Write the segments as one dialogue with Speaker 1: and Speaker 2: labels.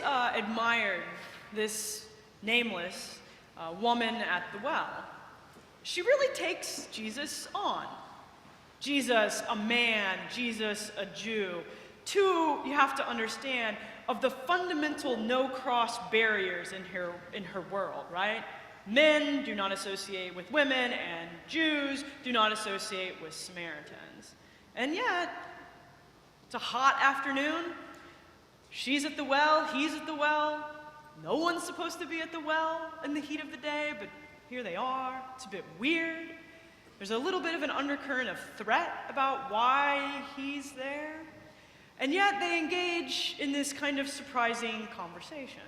Speaker 1: always admired this nameless woman at the well. She really takes Jesus on. Jesus, a man, Jesus, a Jew. Two, you have to understand, of the fundamental no-cross barriers in her world, right? Men do not associate with women, and Jews do not associate with Samaritans. And yet, it's a hot afternoon. She's at the well, he's at the well. No one's supposed to be at the well in the heat of the day, but here they are. It's a bit weird. There's a little bit of an undercurrent of threat about why he's there. And yet they engage in this kind of surprising conversation.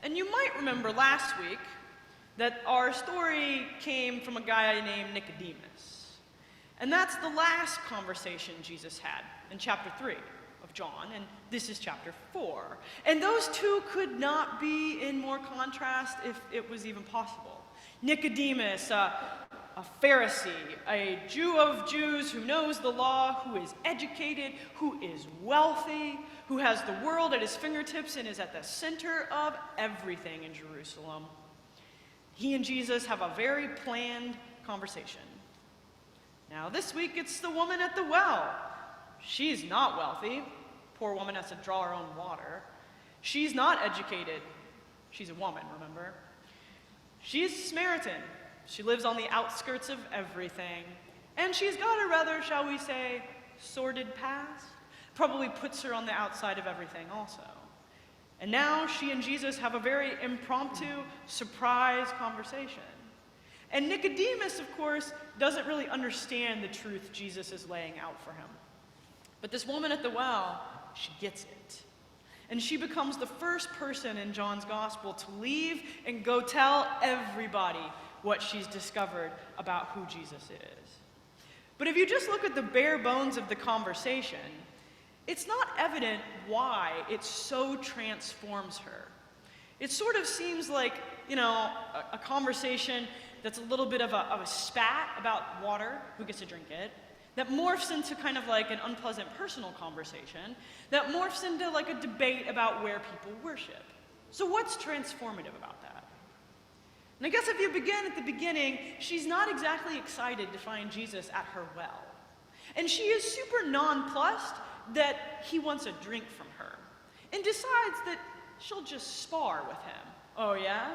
Speaker 1: And you might remember last week that our story came from a guy named Nicodemus. And that's the last conversation Jesus had in chapter 3 of John, and this is chapter 4. And those two could not be in more contrast if it was even possible. Nicodemus, a Pharisee, a Jew of Jews who knows the law, who is educated, who is wealthy, who has the world at his fingertips and is at the center of everything in Jerusalem. He and Jesus have a very planned conversation. Now this week it's the woman at the well. She's not wealthy. Poor woman has to draw her own water. She's not educated. She's a woman, remember? She's a Samaritan. She lives on the outskirts of everything. And she's got a rather, shall we say, sordid past. Probably puts her on the outside of everything also. And now she and Jesus have a very impromptu, surprise conversation. And Nicodemus, of course, doesn't really understand the truth Jesus is laying out for him. But this woman at the well, she gets it. And she becomes the first person in John's gospel to leave and go tell everybody what she's discovered about who Jesus is. But if you just look at the bare bones of the conversation, it's not evident why it so transforms her. It sort of seems like, a conversation that's a little bit of a spat about water, who gets to drink it, that morphs into kind of like an unpleasant personal conversation, that morphs into like a debate about where people worship. So what's transformative about that? And I guess if you begin at the beginning, she's not exactly excited to find Jesus at her well. And she is super nonplussed that he wants a drink from her, and decides that she'll just spar with him. Oh yeah?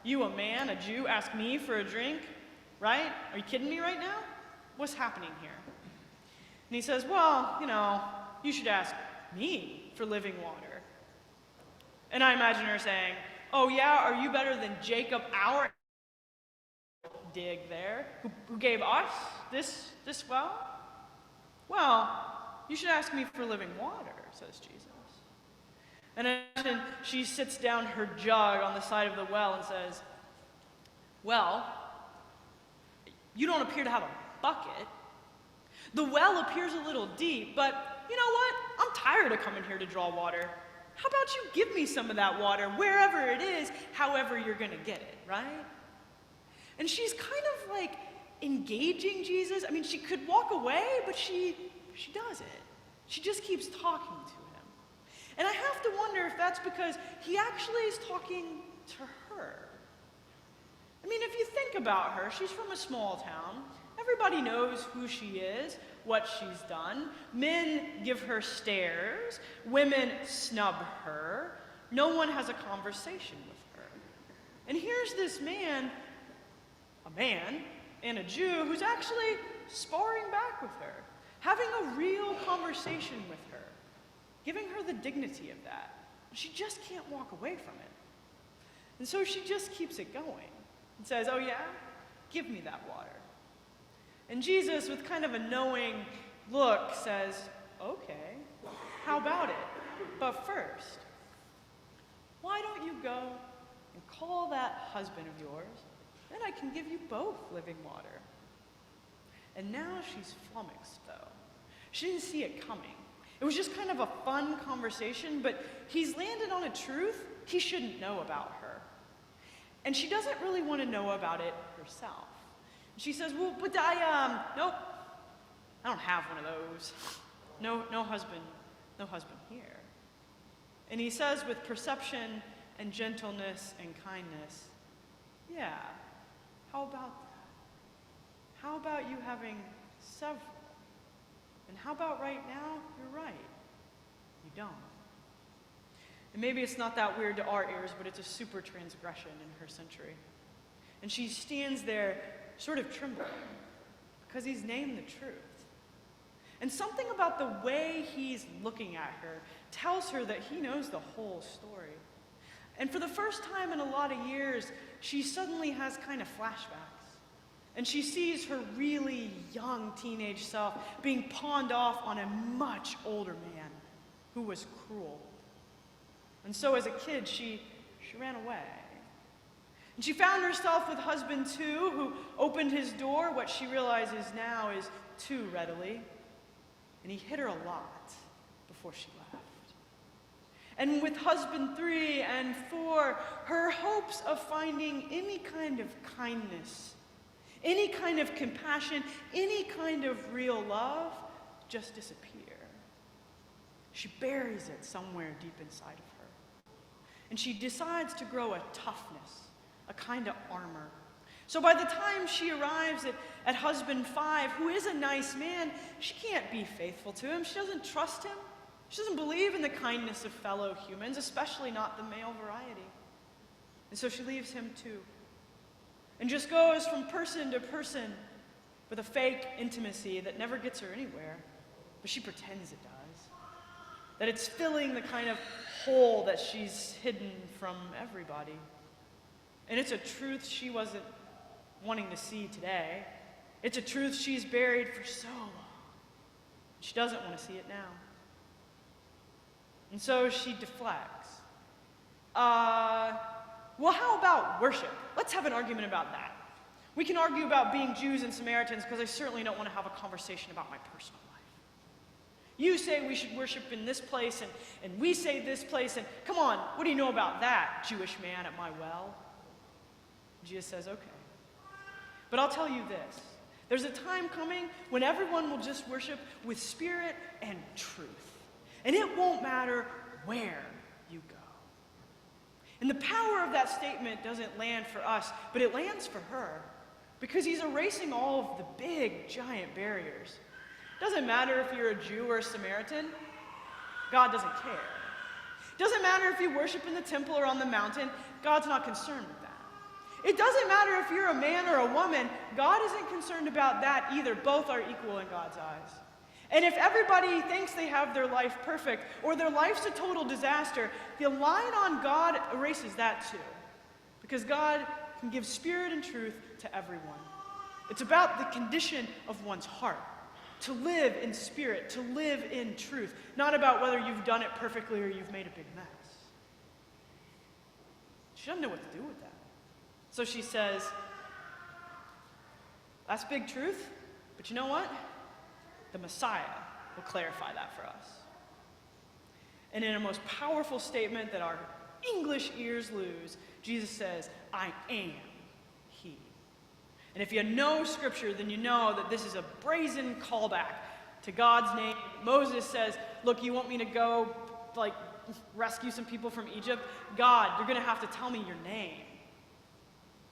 Speaker 1: You, a man, a Jew, ask me for a drink? Right? Are you kidding me right now? What's happening here? And he says, well, you should ask me for living water. And I imagine her saying, oh yeah, are you better than Jacob, our dig there, who gave us this well? Well, you should ask me for living water, says Jesus. And then she sits down her jug on the side of the well and says, well, you don't appear to have a bucket. The well appears a little deep, but you know what? I'm tired of coming here to draw water. How about you give me some of that water, wherever it is, however you're going to get it, right? And she's kind of like engaging Jesus. I mean, she could walk away, but she doesn't. She just keeps talking to him. And I have to wonder if that's because he actually is talking to her. I mean, if you think about her, she's from a small town. Everybody knows who she is, what she's done. Men give her stares. Women snub her. No one has a conversation with her. And here's this man, a man and a Jew, who's actually sparring back with her, having a real conversation with her, giving her the dignity of that. She just can't walk away from it. And so she just keeps it going and says, oh yeah, give me that water. And Jesus, with kind of a knowing look, says, okay, how about it? But first, why don't you go and call that husband of yours, then I can give you both living water. And now she's flummoxed, though. She didn't see it coming. It was just kind of a fun conversation, but he's landed on a truth he shouldn't know about her. And she doesn't really want to know about it herself. She says, well, but nope, I don't have one of those. No husband here. And he says with perception and gentleness and kindness, yeah, how about that? How about you having several? And how about right now, you're right, you don't. And maybe it's not that weird to our ears, but it's a super transgression in her century. And she stands there sort of trembling because he's named the truth. And something about the way he's looking at her tells her that he knows the whole story. And for the first time in a lot of years, she suddenly has kind of flashbacks. And she sees her really young teenage self being pawned off on a much older man who was cruel. And so as a kid, she ran away. And she found herself with husband two, who opened his door, what she realizes now is too readily. And he hit her a lot before she left. And with husband 3 and 4, her hopes of finding any kind of kindness, any kind of compassion, any kind of real love just disappear. She buries it somewhere deep inside of her. And she decides to grow a toughness, a kind of armor. So by the time she arrives at husband 5, who is a nice man, she can't be faithful to him. She doesn't trust him. She doesn't believe in the kindness of fellow humans, especially not the male variety. And so she leaves him too. And just goes from person to person with a fake intimacy that never gets her anywhere, but she pretends it does. That it's filling the kind of hole that she's hidden from everybody. And it's a truth she wasn't wanting to see today. It's a truth she's buried for so long. She doesn't want to see it now. And so she deflects. Well, how about worship? Let's have an argument about that. We can argue about being Jews and Samaritans because I certainly don't want to have a conversation about my personal life. You say we should worship in this place, and we say this place, and come on, what do you know about that, Jewish man at my well? Jesus says, okay. But I'll tell you this. There's a time coming when everyone will just worship with spirit and truth. And it won't matter where you go. And the power of that statement doesn't land for us, but it lands for her. Because he's erasing all of the big, giant barriers. Doesn't matter if you're a Jew or a Samaritan. God doesn't care. Doesn't matter if you worship in the temple or on the mountain. God's not concerned with that. It doesn't matter if you're a man or a woman. God isn't concerned about that either. Both are equal in God's eyes. And if everybody thinks they have their life perfect or their life's a total disaster, the line on God erases that too. Because God can give spirit and truth to everyone. It's about the condition of one's heart. To live in spirit, to live in truth. Not about whether you've done it perfectly or you've made a big mess. She doesn't know what to do with that. So she says, that's big truth, but you know what? The Messiah will clarify that for us. And in a most powerful statement that our English ears lose, Jesus says, I am He. And if you know Scripture, then you know that this is a brazen callback to God's name. Moses says, look, you want me to go, rescue some people from Egypt? God, you're going to have to tell me your name.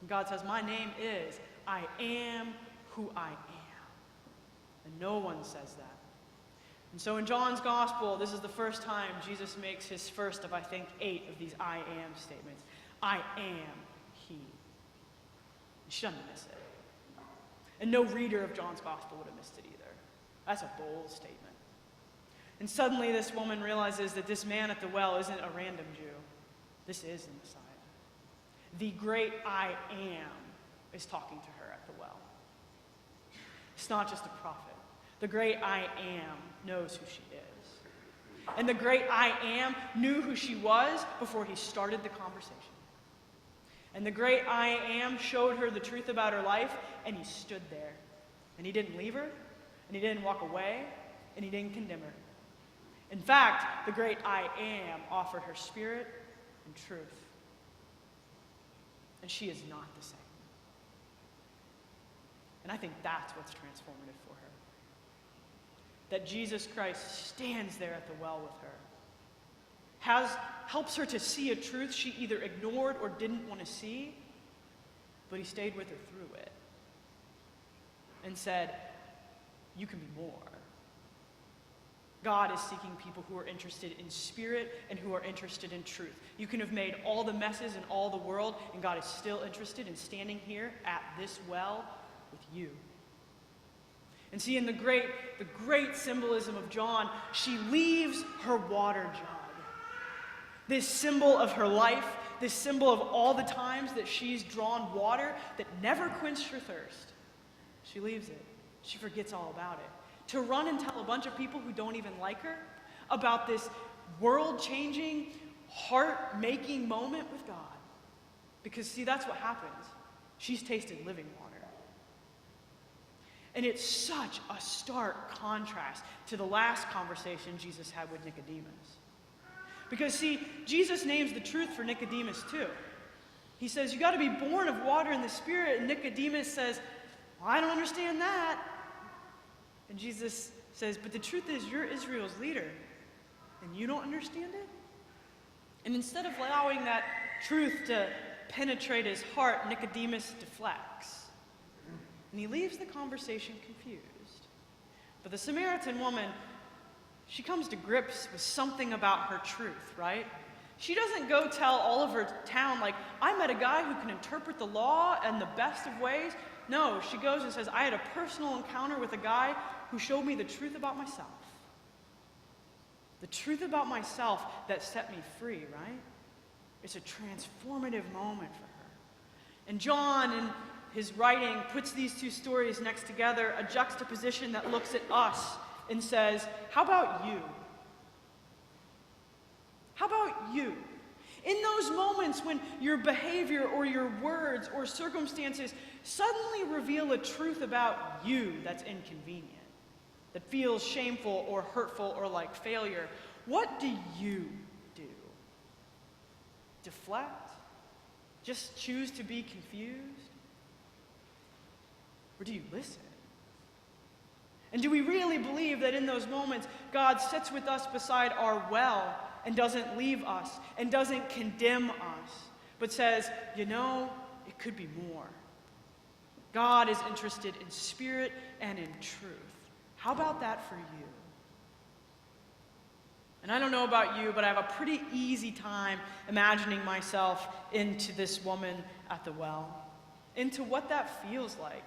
Speaker 1: And God says, my name is, I am who I am. And no one says that. And so in John's Gospel, this is the first time Jesus makes his first of, I think, 8 of these I am statements. I am He. She doesn't miss it. And no reader of John's Gospel would have missed it either. That's a bold statement. And suddenly this woman realizes that this man at the well isn't a random Jew. This is the Messiah. The great I am is talking to her at the well. It's not just a prophet. The great I am knows who she is. And the great I am knew who she was before he started the conversation. And the great I am showed her the truth about her life, and he stood there. And he didn't leave her, and he didn't walk away, and he didn't condemn her. In fact, the great I am offered her spirit and truth. And she is not the same. And I think that's what's transformative for her. That Jesus Christ stands there at the well with her. helps her to see a truth she either ignored or didn't want to see, but he stayed with her through it and said, you can be more. God is seeking people who are interested in spirit and who are interested in truth. You can have made all the messes in all the world, and God is still interested in standing here at this well with you. And see, in the great symbolism of John, she leaves her water jug. This symbol of her life, this symbol of all the times that she's drawn water that never quenched her thirst. She leaves it. She forgets all about it. To run and tell a bunch of people who don't even like her about this world-changing, heart-making moment with God. Because, see, that's what happens. She's tasted living water. And it's such a stark contrast to the last conversation Jesus had with Nicodemus. Because, see, Jesus names the truth for Nicodemus, too. He says, you got to be born of water and the Spirit. And Nicodemus says, well, I don't understand that. And Jesus says, but the truth is, you're Israel's leader, and you don't understand it? And instead of allowing that truth to penetrate his heart, Nicodemus deflects. And he leaves the conversation confused. But the Samaritan woman, she comes to grips with something about her truth, right? She doesn't go tell all of her town, like, I met a guy who can interpret the law in the best of ways. No, she goes and says, I had a personal encounter with a guy who showed me the truth about myself. The truth about myself that set me free, right? It's a transformative moment for her. And John, in his writing, puts these two stories next together, a juxtaposition that looks at us and says, how about you? How about you? In those moments when your behavior or your words or circumstances suddenly reveal a truth about you that's inconvenient, that feels shameful or hurtful or like failure, what do you do? Deflect? Just choose to be confused? Or do you listen? And do we really believe that in those moments, God sits with us beside our well and doesn't leave us and doesn't condemn us, but says, you know, it could be more. God is interested in spirit and in truth. How about that for you? And I don't know about you, but I have a pretty easy time imagining myself into this woman at the well, into what that feels like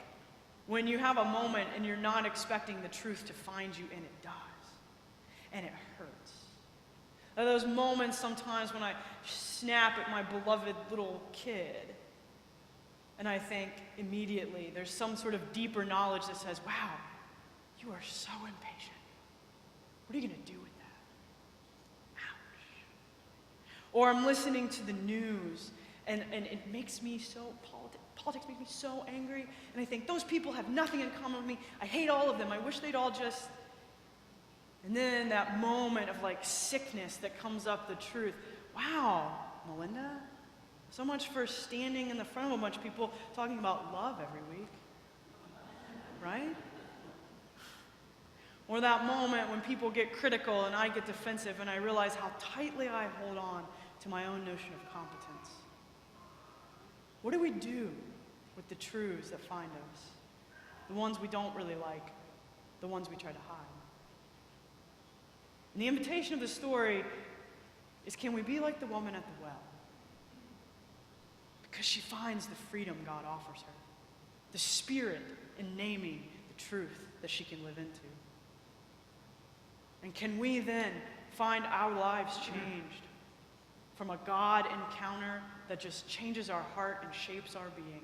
Speaker 1: when you have a moment and you're not expecting the truth to find you, and it does. And it hurts. Those moments sometimes when I snap at my beloved little kid, and I think immediately there's some sort of deeper knowledge that says, wow, you are so impatient. What are you going to do with that? Ouch. Or I'm listening to the news, and it makes me so, politics make me so angry, and I think those people have nothing in common with me. I hate all of them. I wish they'd all just... And then that moment of like sickness that comes up, the truth. Wow, Melinda, so much for standing in the front of a bunch of people talking about love every week, right? Or that moment when people get critical and I get defensive and I realize how tightly I hold on to my own notion of competence. What do we do with the truths that find us? The ones we don't really like, the ones we try to hide. And the invitation of the story is, can we be like the woman at the well? Because she finds the freedom God offers her, the spirit in naming the truth that she can live into. And can we then find our lives changed from a God encounter that just changes our heart and shapes our being?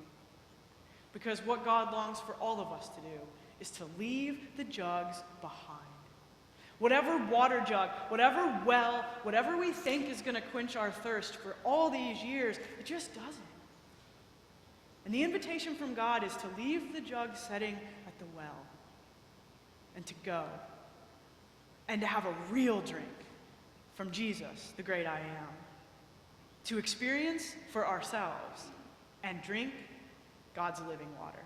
Speaker 1: Because what God longs for all of us to do is to leave the jugs behind. Whatever water jug, whatever well, whatever we think is going to quench our thirst for all these years, it just doesn't. And the invitation from God is to leave the jug setting at the well and to go and to have a real drink from Jesus, the great I am, to experience for ourselves and drink God's living water.